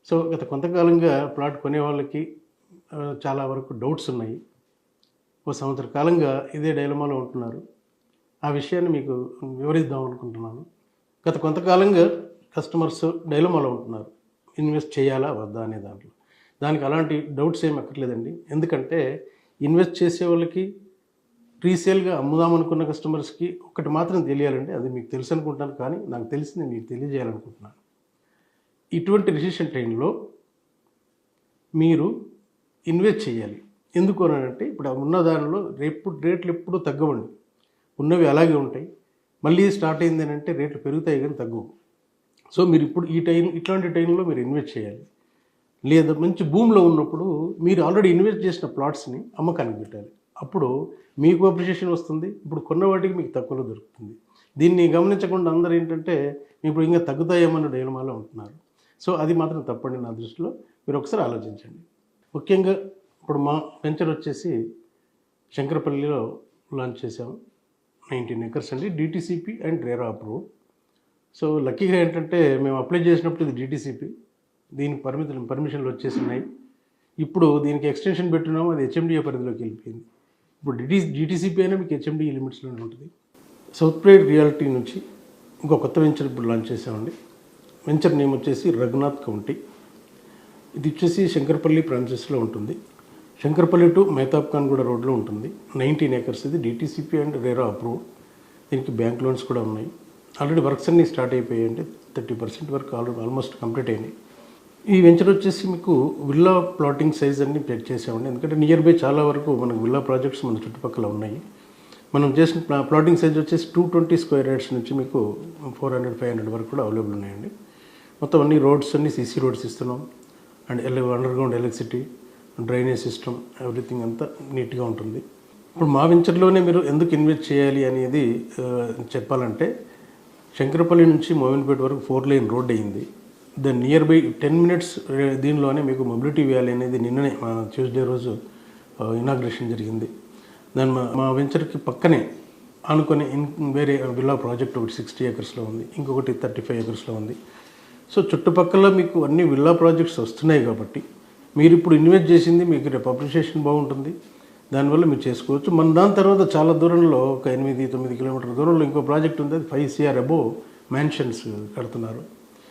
So గత కొంతకాలంగా plot కొనే వాళ్ళకి చాలా వరకు డౌట్స్ ఉన్నాయి. ఓ సంవత్సర కాలంగా ఇదే డైలమాలో ఉంటున్నారు. ఆ విషయాన్ని మీకు వివరిద్దాం అనుకుంటున్నాను. గత కొంతకాలంగా కస్టమర్స్ డైలమాలో ఉంటున్నారు. ఇన్వెస్ట్ చేయాలా వద్దా అనే దాంట్లో. దానికి అలాంటి డౌట్స్ ఏమి అక్కర్లేదండి. ఎందుకంటే ఇన్వెస్ట్ చేసే వాళ్ళకి రీసేల్గా అమ్ముదామనుకున్న కస్టమర్స్కి ఒకటి మాత్రం తెలియాలండి. అది మీకు తెలుసు అనుకుంటాను, కానీ నాకు తెలిసింది మీకు తెలియజేయాలనుకుంటున్నాను. ఇటువంటి రిసెషన్ టైంలో మీరు ఇన్వెస్ట్ చేయాలి. ఎందుకు అనంటే ఇప్పుడు ఉన్న దానిలో రేట్లు ఎప్పుడూ తగ్గవండి. ఉన్నవి అలాగే ఉంటాయి. మళ్ళీ స్టార్ట్ అయింది అంటే రేట్లు పెరుగుతాయి కానీ తగ్గవు. సో మీరు ఇప్పుడు ఇట్లాంటి టైంలో మీరు ఇన్వెస్ట్ చేయాలి. లేదా మంచి భూమిలో ఉన్నప్పుడు మీరు ఆల్రెడీ ఇన్వెస్ట్ చేసిన ప్లాట్స్ని అమ్మకానికి పెట్టాలి. అప్పుడు మీకు అప్రిషియేషన్ వస్తుంది. ఇప్పుడు కొన్న వాటికి మీకు తక్కువలో దొరుకుతుంది. దీన్ని గమనించకుండా అందరూ ఏంటంటే ఇప్పుడు ఇంకా తగ్గుతాయేమన్న డైలమాలో ఉంటున్నారు. సో అది మాత్రం తప్పండి నా దృష్టిలో. మీరు ఒకసారి ఆలోచించండి. ముఖ్యంగా ఇప్పుడు మా వెంచర్ వచ్చేసి శంకరపల్లిలో లాంచ్ చేసాము. 19 acres అండి. DTCP and RERA approve. So లక్కీగా ఏంటంటే మేము అప్లై చేసినప్పుడు ఇది డిటిసిపి, దీనికి పర్మిషన్లు వచ్చేసినాయి. ఇప్పుడు దీనికి ఎక్స్టెన్షన్ పెట్టున్నాము, అది హెచ్ఎండిఏ పరిధిలోకి వెళ్ళిపోయింది. ఇప్పుడు డిటిసిపి అయినా మీకు హెచ్ఎండిఏ లిమిట్స్లోనే ఉంటుంది. సౌత్ ప్రైడ్ రియాలిటీ నుంచి ఇంకో కొత్త వెంచర్ ఇప్పుడు లాంచ్ చేసామండి. వెంచర్ నేమ్ వచ్చేసి రఘునాథ్ కౌంటీ. ఇది వచ్చేసి శంకరపల్లి ప్రాంచెస్లో ఉంటుంది. శంకరపల్లి టు మహతాబ్ ఖాన్గూడ రోడ్లో ఉంటుంది. 19 acres. ఇది డిటిసిపి అండ్ రేరా అప్రూవ్. దీనికి బ్యాంక్ లోన్స్ కూడా ఉన్నాయి. ఆల్రెడీ వర్క్స్ అన్నీ స్టార్ట్ అయిపోయాయండి. 30% వరకు ఆల్మోస్ట్ కంప్లీట్ అయినాయి. ఈ వెంచర్ వచ్చేసి మీకు విల్లా ప్లాటింగ్ సైజ్ అన్ని పెట్ చేసామండి. ఎందుకంటే నియర్ బై చాలా వరకు మనకు విల్లా ప్రాజెక్ట్స్ మన చుట్టుపక్కల ఉన్నాయి. మనం చేసిన ప్లాటింగ్ సైజ్ వచ్చేసి 220 square yards నుంచి మీకు 400-500 వరకు కూడా అవైలబుల్ ఉన్నాయండి. మొత్తం అన్ని రోడ్స్ అన్ని సీసీ రోడ్స్ ఇస్తున్నాం. And underground electricity, drainage system, everything అంతా నీట్గా ఉంటుంది. ఇప్పుడు మా వెంచర్లోనే మీరు ఎందుకు ఇన్వెస్ట్ చేయాలి అనేది చెప్పాలంటే, శంకరపల్లి నుంచి మోవిన్పేట వరకు 4-lane రోడ్ అయింది. దాని నియర్ బై 10 minutes దీనిలోనే మీకు మొబిలిటీ వ్యాలీ అనేది నిన్ననే ట్యూస్డే రోజు ఇనాగ్రేషన్ జరిగింది. దాని మా వెంచర్కి పక్కనే అనుకునే వేరే విల్లా ప్రాజెక్ట్ ఒకటి 60 acresలో ఉంది, ఇంకొకటి 35 acresలో ఉంది. సో చుట్టుపక్కల మీకు అన్ని విల్లా ప్రాజెక్ట్స్ వస్తున్నాయి కాబట్టి మీరు ఇప్పుడు ఇన్వెస్ట్ చేసింది మీకు రేపు అప్రిషియేషన్ బాగుంటుంది. దానివల్ల మీరు చేసుకోవచ్చు. మన దాని తర్వాత చాలా దూరంలో ఒక 8-9 kilometer దూరంలో ఇంకో ప్రాజెక్ట్ ఉంది. అది 5 crore అబోవ్ మ్యాన్షన్స్ కడుతున్నారు.